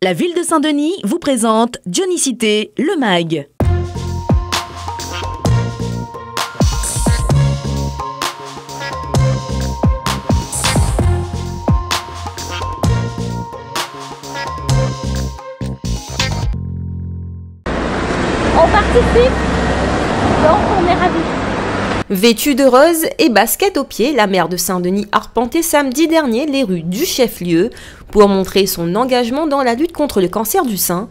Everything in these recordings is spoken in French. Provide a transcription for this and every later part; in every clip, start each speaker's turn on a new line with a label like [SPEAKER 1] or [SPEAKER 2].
[SPEAKER 1] La ville de Saint-Denis vous présente Dionicité, le MAG.
[SPEAKER 2] On participe, donc on est ravis.
[SPEAKER 3] Vêtue de rose et basket aux pieds, la maire de Saint-Denis arpentait samedi dernier les rues du chef-lieu pour montrer son engagement dans la lutte contre le cancer du sein.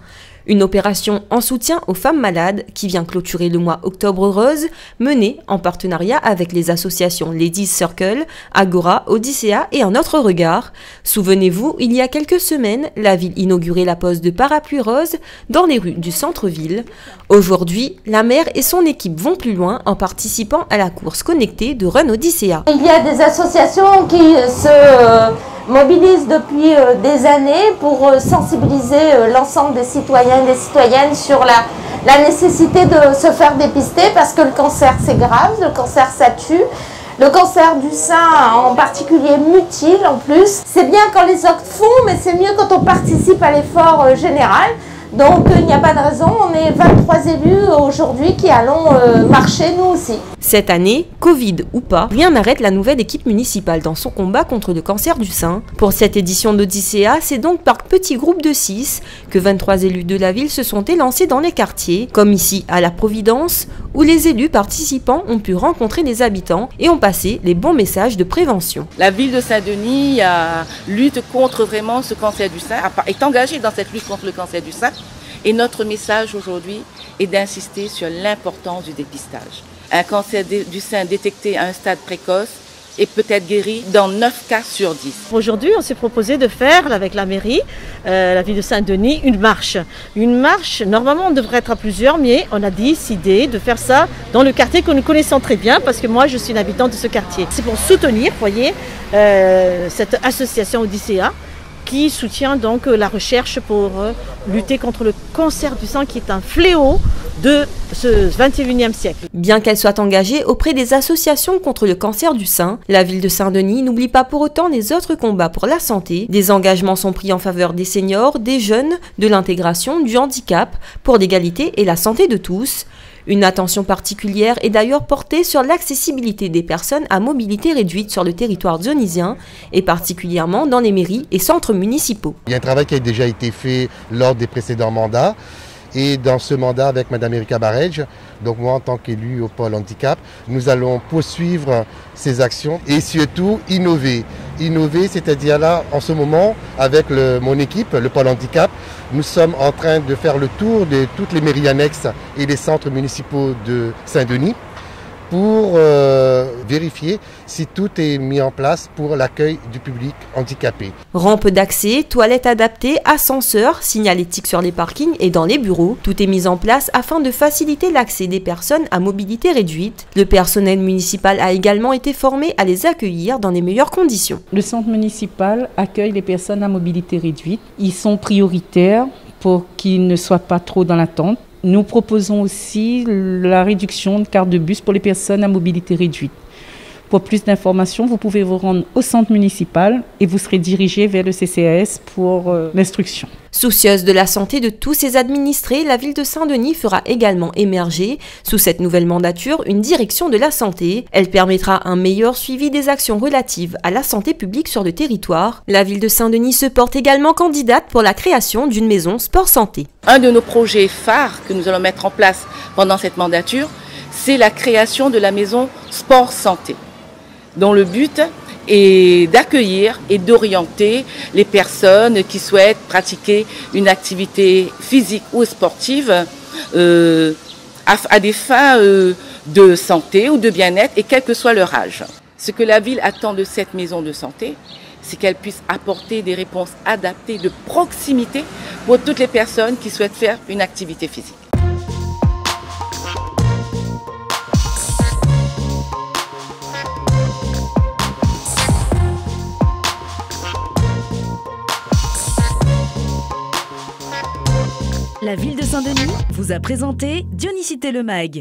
[SPEAKER 3] Une opération en soutien aux femmes malades qui vient clôturer le mois Octobre Rose, menée en partenariat avec les associations Ladies Circle, Agora, Odyssea et Un Autre Regard. Souvenez-vous, il y a quelques semaines, la ville inaugurait la pose de parapluies roses dans les rues du centre-ville. Aujourd'hui, la maire et son équipe vont plus loin en participant à la course connectée de Run Odyssea.
[SPEAKER 2] Il y a des associations qui se mobilisent depuis des années pour sensibiliser l'ensemble des citoyens et des citoyennes sur la nécessité de se faire dépister parce que le cancer c'est grave, le cancer ça tue. Le cancer du sein en particulier mutile en plus. C'est bien quand les autres font, mais c'est mieux quand on participe à l'effort général. Donc il n'y a pas de raison, on est 23 élus aujourd'hui qui allons marcher nous aussi.
[SPEAKER 3] Cette année, Covid ou pas, rien n'arrête la nouvelle équipe municipale dans son combat contre le cancer du sein. Pour cette édition d'Odyssea, c'est donc par petits groupes de 6 que 23 élus de la ville se sont élancés dans les quartiers, comme ici à La Providence, où les élus participants ont pu rencontrer les habitants et ont passé les bons messages de prévention.
[SPEAKER 4] La ville de Saint-Denis lutte contre vraiment ce cancer du sein, est engagée dans cette lutte contre le cancer du sein. Et notre message aujourd'hui est d'insister sur l'importance du dépistage. Un cancer du sein détecté à un stade précoce est peut-être guéri dans 9 cas sur 10.
[SPEAKER 5] Aujourd'hui, on s'est proposé de faire avec la mairie, la ville de Saint-Denis, une marche. Une marche, normalement on devrait être à plusieurs, mais on a décidé de faire ça dans le quartier que nous connaissons très bien, parce que moi je suis une habitante de ce quartier. C'est pour soutenir, voyez, cette association Odyssea, qui soutient donc la recherche pour lutter contre le cancer du sein qui est un fléau de ce 21e siècle.
[SPEAKER 3] Bien qu'elle soit engagée auprès des associations contre le cancer du sein, la ville de Saint-Denis n'oublie pas pour autant les autres combats pour la santé. Des engagements sont pris en faveur des seniors, des jeunes, de l'intégration, du handicap, pour l'égalité et la santé de tous. Une attention particulière est d'ailleurs portée sur l'accessibilité des personnes à mobilité réduite sur le territoire dionysien et particulièrement dans les mairies et centres municipaux.
[SPEAKER 6] Il y a un travail qui a déjà été fait lors des précédents mandats et dans ce mandat avec Mme Erika Barej, donc moi en tant qu'élu au pôle handicap, nous allons poursuivre ces actions et surtout innover. Innover, c'est-à-dire là, en ce moment, avec mon équipe, le pôle handicap, nous sommes en train de faire le tour de toutes les mairies annexes et les centres municipaux de Saint-Denis pour vérifier si tout est mis en place pour l'accueil du public handicapé.
[SPEAKER 3] Rampe d'accès, toilettes adaptées, ascenseurs, signalétique sur les parkings et dans les bureaux. Tout est mis en place afin de faciliter l'accès des personnes à mobilité réduite. Le personnel municipal a également été formé à les accueillir dans les meilleures conditions.
[SPEAKER 7] Le centre municipal accueille les personnes à mobilité réduite. Ils sont prioritaires pour qu'ils ne soient pas trop dans l'attente. Nous proposons aussi la réduction de carte de bus pour les personnes à mobilité réduite. Pour plus d'informations, vous pouvez vous rendre au centre municipal et vous serez dirigé vers le CCAS pour l'instruction.
[SPEAKER 3] Soucieuse de la santé de tous ses administrés, la ville de Saint-Denis fera également émerger, sous cette nouvelle mandature, une direction de la santé. Elle permettra un meilleur suivi des actions relatives à la santé publique sur le territoire. La ville de Saint-Denis se porte également candidate pour la création d'une maison sport-santé.
[SPEAKER 4] Un de nos projets phares que nous allons mettre en place pendant cette mandature, c'est la création de la maison sport-santé, dont le but est d'accueillir et d'orienter les personnes qui souhaitent pratiquer une activité physique ou sportive à des fins de santé ou de bien-être et quel que soit leur âge. Ce que la ville attend de cette maison de santé, c'est qu'elle puisse apporter des réponses adaptées de proximité pour toutes les personnes qui souhaitent faire une activité physique.
[SPEAKER 1] La ville de Saint-Denis vous a présenté Dionicité, le MAG.